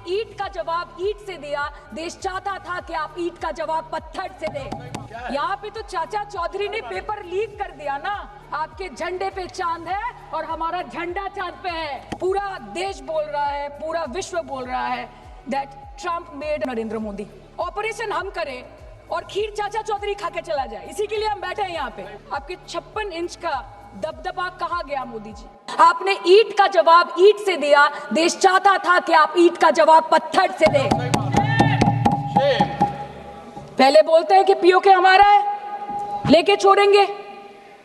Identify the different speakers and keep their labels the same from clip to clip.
Speaker 1: ईंट का जवाब ईंट से दिया, देश चाहता था कि आप ईंट का जवाब पत्थर से दें। यहाँ पे तो चाचा चौधरी ने पेपर लीक कर दिया ना, आपके झंडे पे चांद है और हमारा झंडा चांद पे है। पूरा देश बोल रहा है, पूरा विश्व बोल रहा है that Trump made Narendra Modi. Operation हम करें और खीर चाचा चौधरी खा के चला जाए, इसी के लिए हम बैठे हैं यहाँ पे। आपके 56 इंच का दबदबा कहाँ गया मोदी जी? आपने ईंट का जवाब ईंट से दिया, देश चाहता था कि आप ईंट का जवाब पत्थर से दें। पहले बोलते हैं कि पीओके हमारा है, लेके छोड़ेंगे,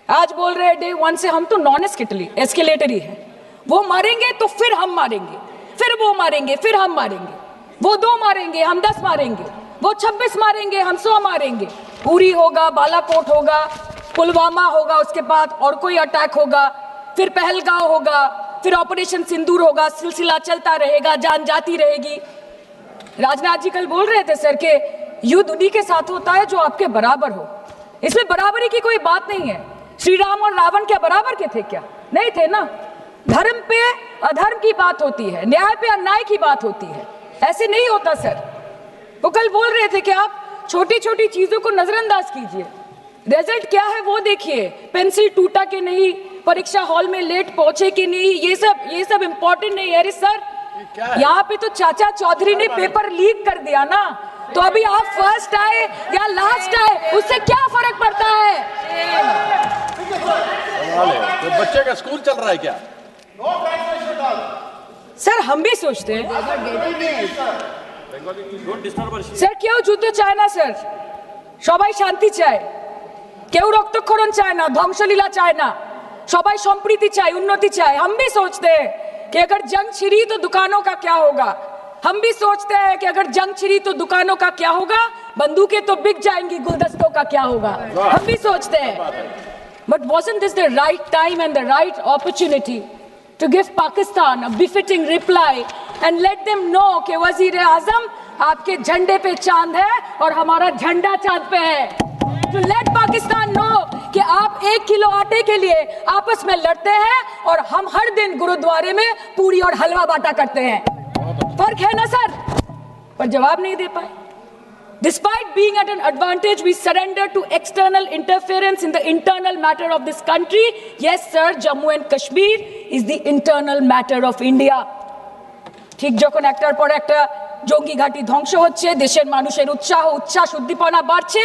Speaker 1: आज बोल रहे हैं डे 1 से हम तो नॉन एस्केलेटरी है। वो मारेंगे तो फिर हम मारेंगे, फिर वो मारेंगे, फिर हम मारेंगे, वो 2 मारेंगे, हम 10 मारेंगे, वो 26 मारेंगे, हम 100 मारेंगे। उरी होगा, बालाकोट होगा, पुलवामा होगा, उसके बाद और कोई अटैक होगा, फिर पहलगांव होगा, फिर ऑपरेशन सिंदूर होगा, सिलसिला चलता रहेगा, जान जाती रहेगी। राजनाथ जी कल बोल रहे थे सर के युद्ध उन्हीं के साथ होता है जो आपके बराबर हो। इसमें बराबरी की कोई बात नहीं है। श्री राम और रावण क्या बराबर के थे क्या? नहीं थे ना। धर्म पे अधर्म की बात होती है, न्याय पे अन्याय की बात होती है, ऐसे नहीं होता सर। वो कल बोल रहे थे कि आप छोटी छोटी चीजों को नजरअंदाज कीजिए, रिजल्ट क्या है वो देखिए। पेंसिल टूटा कि नहीं, परीक्षा हॉल में लेट पहुंचे कि नहीं, ये सब इम्पोर्टेंट नहीं है। अरे सर, यहाँ पे तो चाचा चौधरी ने पेपर लीक कर दिया ना, तो अभी आप फर्स्ट आए या लास्ट आए उससे क्या फर्क पड़ता है?
Speaker 2: तो बच्चे का स्कूल चल रहा है क्या?
Speaker 1: सर हम भी सोचते हैं স্যার কেউ যুদ্ধ চায় না স্যার, সবাই শান্তি চায়, কেউ রক্তক্ষরণ চায় না, ধ্বংসলীলা চায় না, সবাই সম্প্रीति চায়, उन्नति चाहे। हम भी सोचते हैं कि अगर जंग छिड़ी तो दुकानों का क्या होगा। हम भी सोचते हैं कि अगर जंग छिड़ी तो दुकानों का क्या होगा, बंदूकें तो बिक जाएंगी, गुलदस्तों का क्या होगा। हम भी सोचते हैं, but wasn't this the right time and the right opportunity to give Pakistan a befitting reply and let them know कि वजीर आजम आपके झंडे पे चांद है और हमारा झंडा चांद पे है। To let Pakistan know कि आप 1 किलो आटे के लिए आपस में लड़ते हैं और हम हर दिन गुरुद्वारे में पूरी और हलवा बांटा करते हैं। फर्क है ना सर? पर जवाब नहीं दे पाए। Despite being at an advantage, we surrender to external interference in the internal matter of this country. Yes, sir, Jammu and Kashmir is the internal matter of India. ঠিক যখন একটার পর একটা জঙ্গি ঘাঁটি ধ্বংস হচ্ছে, দেশের মানুষের উচ্ছ্বাস উদ্দীপনা বাড়ছে,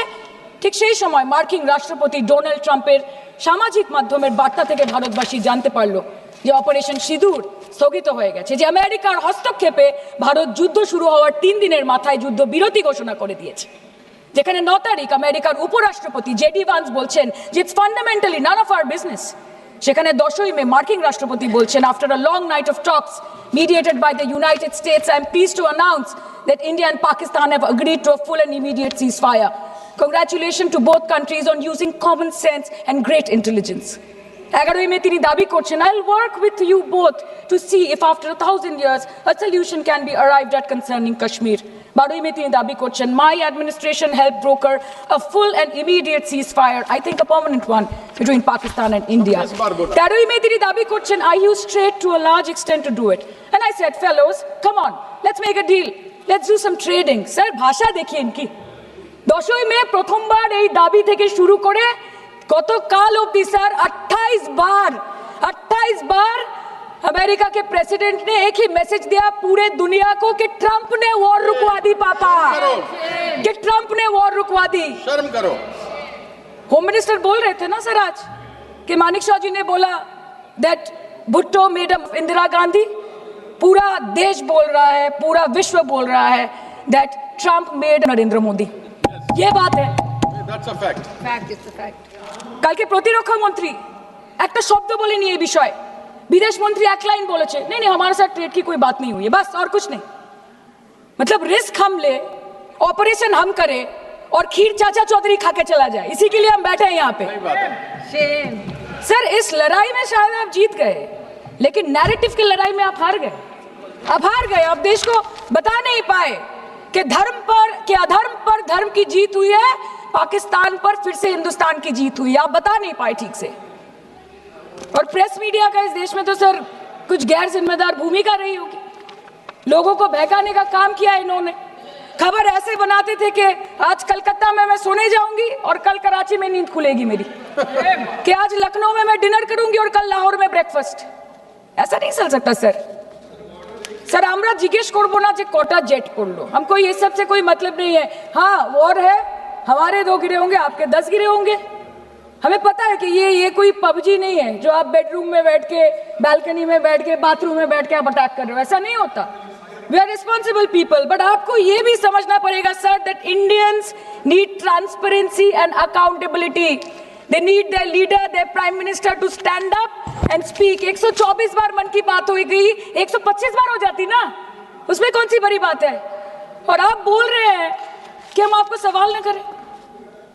Speaker 1: ঠিক সেই সময় মার্কিন রাষ্ট্রপতি ডোনাল্ড ট্রাম্পের সামাজিক মাধ্যমের বার্তা থেকে ভারতবাসী জানতে পারলো যে অপারেশন সিঁদুর স্থগিত হয়ে গেছে, যে আমেরিকার হস্তক্ষেপে ভারত যুদ্ধ শুরু হওয়ার 3 দিনের মাথায় যুদ্ধ বিরতি ঘোষণা করে দিয়েছে। যেখানে 9 তারিখ আমেরিকার উপরাষ্ট্রপতি জেডি ভান্স বলছেন যে it's fundamentally none of our business. সেখানে 10ই মে মার্কিন রাষ্ট্রপতি বলছেন after a long night of talks mediated by the United States, I am pleased to announce that India and Pakistan have agreed to a full and immediate ceasefire. Congratulations to both countries on using common sense and great intelligence. 11ই মে তিনি দাবি করছেন, I'll work with you both to see if after 1000 years a solution can be arrived at concerning Kashmir. 12ই মে তিনি দাবি করছেন, my administration helped broker a full and immediate ceasefire, I think a permanent one, between Pakistan and India. 13ই মে তিনি দাবি করছেন, I used trade to a large extent to do it. And I said, fellows, come on, let's make a deal. Let's do some trading. Sir, ভাষা দেখিয়ে ইনকি 10ই মে প্রথমবার এই দাবি থেকে শুরু করে গতকাল অবধি স্যার 28 बार अमेरिका के प्रेसिडेंट ने एक ही मैसेज दिया पूरे दुनिया को कि ट्रंप ने वॉर रुकवा दी पापा, कि ट्रंप ने वॉर रुकवा दी।
Speaker 2: शर्म करो।
Speaker 1: होम मिनिस्टर बोल रहे थे ना सर आज कि मानिक शाह जी ने बोला दैट भुट्टो मेड इंदिरा गांधी। पूरा देश बोल रहा है, पूरा विश्व बोल रहा है that Trump made Narendra Modi. ये बात है,
Speaker 2: That's a fact.
Speaker 1: Fact is a fact. কালকে প্রতিরক্ষা মন্ত্রী একটা শব্দ বলেনি এই বিষয়ে, विदेश मंत्री एक लाइन बोले नहीं हमारे साथ ट्रेड की कोई बात नहीं हुई है, बस और कुछ नहीं। मतलब रिस्क हम ले, ऑपरेशन हम करें और खीर चाचा चौधरी खा के चला जाए, इसी के लिए हम बैठे हैं यहाँ पे। सर इस लड़ाई में शायद आप जीत गए, लेकिन नैरेटिव की लड़ाई में आप हार गए। आप देश को बता नहीं पाए कि धर्म पर कि अधर्म पर धर्म की जीत हुई है, पाकिस्तान पर फिर से हिंदुस्तान की जीत हुई है, आप बता नहीं पाए ठीक से। और प्रेस मीडिया का इस देश में तो सर कुछ गैर जिम्मेदार भूमिका रही होगी। लोगों को बहकाने का काम किया इन्होंने। खबर ऐसे बनाते थे कि आज कलकत्ता में मैं सोने जाऊंगी और कल कराची में नींद खुलेगी मेरी, कि आज लखनऊ में मैं डिनर करूंगी और कल लाहौर में ब्रेकफास्ट। ऐसा नहीं चल सकता सर। सर আমরা জিজ্ঞেস করব না যে কটা জেট করলো, हमको ये सब से कोई मतलब नहीं है। हाँ वॉर है, हमारे 2 गिरे होंगे, आपके 10 गिरे होंगे। हमें पता है कि ये कोई पबजी नहीं है जो आप बेडरूम में बैठ के, बालकनी में बैठ के, बाथरूम में बैठ के आप अटैक कर रहे हो। ऐसा नहीं होता। We are responsible people, but आपको ये भी समझना पड़ेगा sir that Indians need transparency and accountability. They need their leader, their prime minister to stand up and speak. 124 बार मन की बात हो गई, 125 बार हो जाती ना, उसमें कौन सी बड़ी बात है। और आप बोल रहे हैं कि हम आपको सवाल न करें।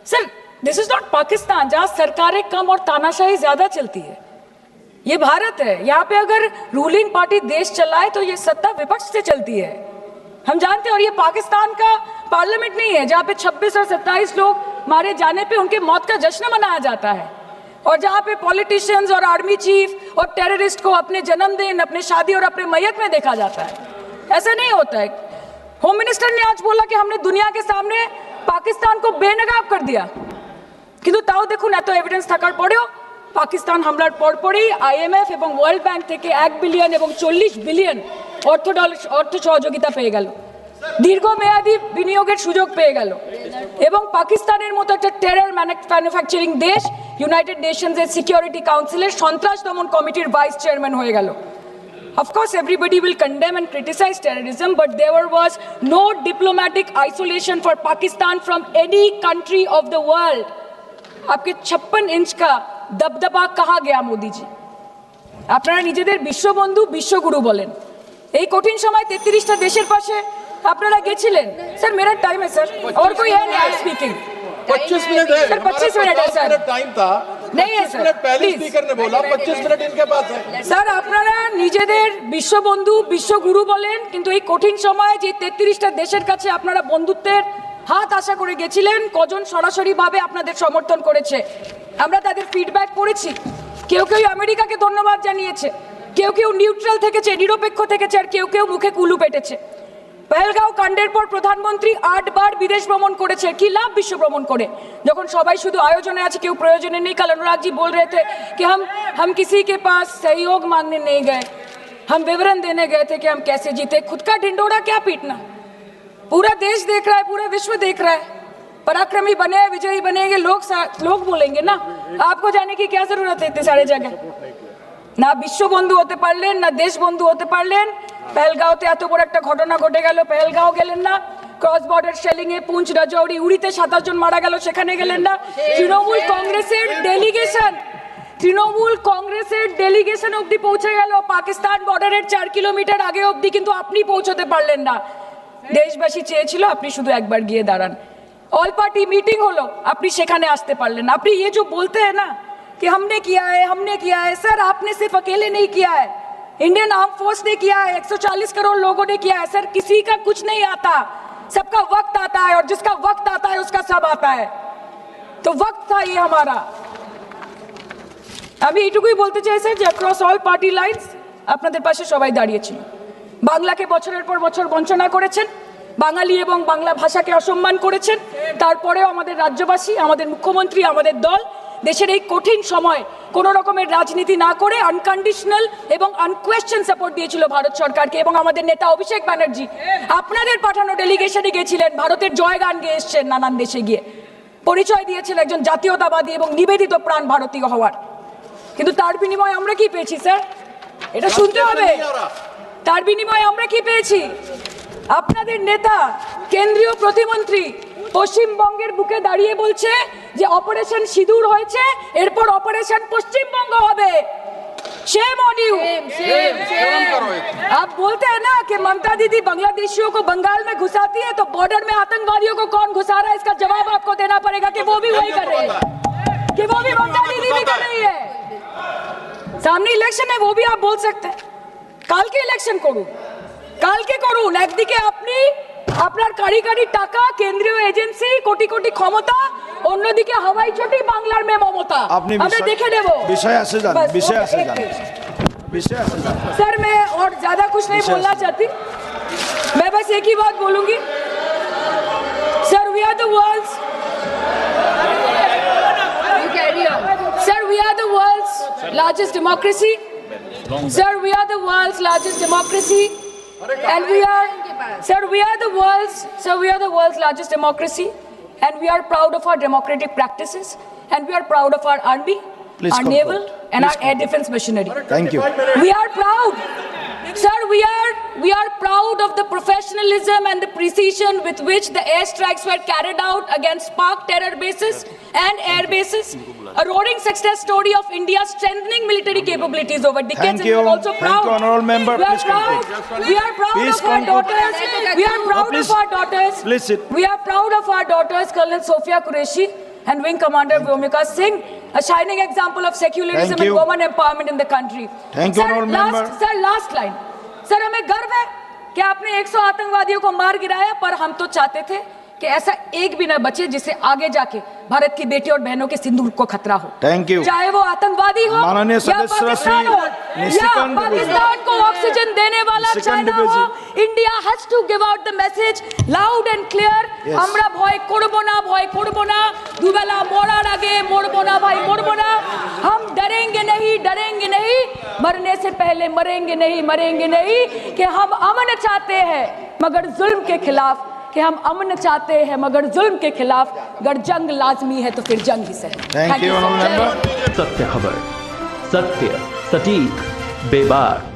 Speaker 1: Sir this is not Pakistan जहां सरकारें कम और तानाशाही ज्यादा चलती है। ये भारत है, यहाँ पे अगर रूलिंग पार्टी देश चलाए तो ये सत्ता विपक्ष से चलती है, हम जानते हैं। और ये पाकिस्तान का पार्लियामेंट नहीं है जहाँ पे 26 और 27 लोग मारे जाने पे उनके मौत का जश्न मनाया जाता है, और जहाँ पे पॉलिटिशियंस और आर्मी चीफ और टेररिस्ट को अपने जन्मदिन, अपने शादी और अपने मैयत में देखा जाता है। ऐसा नहीं होता है। होम मिनिस्टर ने आज बोला कि हमने दुनिया के सामने पाकिस्तान को बेनकाब कर दिया, কিন্তু তাও দেখুন এত এভিডেন্স থাকার পরেও পাকিস্তান হামলার পরপরই আইএমএফ এবং ওয়ার্ল্ড ব্যাংক থেকে 1 বিলিয়ন এবং 40 বিলিয়ন অর্থ সহযোগিতা পেয়ে গেল, দীর্ঘমেয়াদী বিনিয়োগের সুযোগ পেয়ে গেল, এবং পাকিস্তানের মতো একটা টেরর ম্যানুফ্যাকচারিং দেশ ইউনাইটেড নেশনসের সিকিউরিটি কাউন্সিলের সন্ত্রাস দমন কমিটির ভাইস চেয়ারম্যান হয়ে গেল। Of course, everybody will condemn and criticize terrorism, but there was no diplomatic isolation for Pakistan from any country of the world. आपके 56 इंच का दबदबा कहाँ गया मोदी जी? আপনারা নিজেদের বিশ্ববন্ধু বিশ্বগুরু বলেন, এই কঠিন সময় 33টা দেশের পাশে আপনারা গেছিলেন। স্যার मेरा टाइम है सर, और कोई है नहीं स्पीकिंग।
Speaker 2: 25 मिनट है
Speaker 1: सर 25 मिनट है सर,
Speaker 2: टाइम था
Speaker 1: नहीं है सर,
Speaker 2: पहले स्पीकर ने बोला 25 मिनट इनके पास है।
Speaker 1: স্যার আপনারা নিজেদের বিশ্ববন্ধু বিশ্বগুরু বলেন, কিন্তু এই কঠিন সময় যে 33টা দেশের কাছে আপনারা বন্ধুত্বের হাত আশা করে গেছিলেন, কজন সরাসরিভাবে আপনাদের সমর্থন করেছে আমরা তাদের ফিডব্যাক পড়েছি। কেউ কেউ আমেরিকাকে ধন্যবাদ জানিয়েছে, কেউ কেউ নিউট্রাল থেকেছে, নিরপেক্ষ থেকেছে, আর কেউ কেউ মুখে কুলু পেটেছে। পহেলগাঁও কাণ্ডের পর প্রধানমন্ত্রী 8 বার বিদেশ ভ্রমণ করেছে। কি লাভ বিশ্ব ভ্রমণ করে যখন সবাই শুধু আয়োজনে আছে, কেউ প্রয়োজনে নেই। कल अनुराग जी बोल रहे थे कि हम किसी के पास सहयोग मांगने नहीं गए, हम विवरण देने गए थे कि हम कैसे जीते। खुद का ढिंडोरा क्या पीटना, पूरा देश देख रहा है, पूरा विश्व देख रहा है। पराक्रमी बने, विजयी बनेंगे लोग बोलेंगे ना, आपको जाने की क्या जरूरत है इतने सारे जगह। না বিশ্ববন্ধু হতে পারলেন, না দেশ বন্ধু হতে পারলেন। পেহেলগাঁওতে এত বড় একটা ঘটনা ঘটে গেল, পেহেলগাঁও গেলেন না। ক্রস বর্ডার শেলিং এ পুঞ্চ, রাজৌরি, উড়িতে 27 জন মারা গেল, সেখানে গেলেন না। তৃণমূল কংগ্রেসের ডেলিগেশন অবধি পৌঁছে গেল পাকিস্তান বর্ডারের 4 কিলোমিটার আগে অবধি, কিন্তু আপনি পৌঁছতে পারলেন না। দেশবাসী চেয়েছিল আপনি শুধু একবার গিয়ে দাঁড়ান। অল পার্টি মিটিং হলো, আপনি সেখানে আসতে পারলেন না। আপনি ये जो बोलते हैं ना कि हमने किया है, सर आपने सिर्फ अकेले नहीं किया है, इंडियन आर्म फोर्स ने किया है, 140 करोड़ लोगों ने किया है। सर किसी का कुछ नहीं आता, सबका वक्त आता है, और जिसका वक्त आता है उसका सब आता है। तो वक्त था ये हमारा। আমি এইটুকুই বলতে চাই স্যার যে অ্যাক্রস অল পার্টি লাইনস আপনাদের পাশে সবাই দাঁড়িয়েছিল। বাংলাকে বছরের পর বছর বঞ্চনা করেছেন, বাঙালি এবং বাংলা ভাষাকে অসম্মান করেছেন, তারপরেও আমাদের রাজ্যবাসী, আমাদের মুখ্যমন্ত্রী, আমাদের দল দেশের এই কঠিন সময় কোনো রকমের রাজনীতি না করে আনকন্ডিশনাল এবং আনকোয়েশ্চন সাপোর্ট দিয়েছিল ভারত সরকারকে। এবং আমাদের নেতা অভিষেক ব্যানার্জি আপনাদের পাঠানো ডেলিগেশনে গেছিলেন, ভারতের জয়গান গেয়ে এসছেন, নানান দেশে গিয়ে পরিচয় দিয়েছেন একজন জাতীয়তাবাদী এবং নিবেদিত প্রাণ ভারতীয় হওয়ার। কিন্তু তার বিনিময়ে আমরা কি পেয়েছি স্যার? এটা শুনতে হবে। তার বিনিময়ে আমরা কি পেয়েছি? আপনাদের নেতা কেন্দ্রীয় প্রতিমন্ত্রী পশ্চিমবঙ্গের বুকে দাঁড়িয়ে বলছে যে অপারেশন সিঁদুর হয়েছে, এরপর অপারেশন পশ্চিমবঙ্গ হবে। Shame on you. आप बोलते हैं ना कि ममता दीदी बांग्लादेशियों को बंगाल में घुसाती है, तो बॉर्डर में आतंकवादियों को कौन घुसा रहा है, इसका जवाब आपको देना पड़ेगा कि वो भी वही कर रहे हैं, कि वो भी ममता दीदी भी कर रही है। सामने इलेक्शन है, वो भी आप बोल सकते हैं। काल के इलेक्शन করুন, কালকে করুন। একদিকে আপনি আপনার কারিগরি টাকা, কেন্দ্রীয় এজেন্সি, কোটি কোটি ক্ষমতা, অন্যদিকে হাওয়াই চটি বাংলার মে মমতা। আমরা দেখে নেব।
Speaker 3: विषय से जान, विषय से जान।
Speaker 1: सर मैं और ज्यादा कुछ नहीं बोलना चाहती। एक ही बात बोलूंगी sir, we are the world's Sir, we are the world's largest democracy. Sir, we are the world's largest democracy. And we are the world's largest democracy. And we are proud of our democratic practices. And we are proud of our army,
Speaker 3: Please
Speaker 1: our
Speaker 3: conclude.
Speaker 1: naval, and our air defense machinery.
Speaker 3: Thank you.
Speaker 1: We are proud. Sir, we are proud of the professionalism and the precision with which the airstrikes were carried out against Pak terror bases and air bases. A roaring success story of India's strengthening military capabilities over decades.
Speaker 3: Thank
Speaker 1: And
Speaker 3: you.
Speaker 1: we are also
Speaker 3: Thank
Speaker 1: proud.
Speaker 3: you, honorable member.
Speaker 1: We are
Speaker 3: Please
Speaker 1: proud.
Speaker 3: conclude.
Speaker 1: We are proud
Speaker 3: Please
Speaker 1: of our
Speaker 3: conclude.
Speaker 1: daughters. We are proud
Speaker 3: please.
Speaker 1: of our daughters.
Speaker 3: Please sit.
Speaker 1: We are proud of our daughters, Colonel Sophia Qureshi and Wing Commander Vyomika Singh, a shining example of secularism
Speaker 3: Thank
Speaker 1: and
Speaker 3: you.
Speaker 1: women empowerment in the country.
Speaker 3: Thank you,
Speaker 1: Sir,
Speaker 3: honorable member.
Speaker 1: Last line sir, हमें गर्व है कि आपने 100 आतंकवादियों को मार गिराया, पर हम तो चाहते थे कि ऐसा एक भी न बचे जिससे आगे जाके भारत की बेटी और बहनों के सिंदूर को खतरा हो।
Speaker 3: Thank you.
Speaker 1: चाहे वो आतंकवादी हो
Speaker 3: माननीय
Speaker 1: या
Speaker 3: सदस्य
Speaker 1: पाकिस्तान हो
Speaker 3: श्री
Speaker 1: या
Speaker 3: निशिकांत
Speaker 1: पाकिस्तान को ऑक्सीजन देने वाला
Speaker 3: निशिकांत
Speaker 1: चाइना
Speaker 3: दुबे
Speaker 1: हो, India has to give out the message loud and clear.
Speaker 3: Yes.
Speaker 1: আমরা ভয় করব না, দুবেলা মরার আগে মরবো না ভাই, মরবো না। हम डरेंगे नहीं, मरने से पहले मरेंगे नहीं, कि हम अमन चाहते हैं मगर जुल्म के खिलाफ, कि हम अमन चाहते हैं मगर जुल्म के खिलाफ, अगर जंग लाजमी है तो फिर जंग ही सही।
Speaker 3: Thank you,
Speaker 1: sir.
Speaker 3: honorable member.
Speaker 4: सत्य खबर, सत्य, सटीक, बेबाक।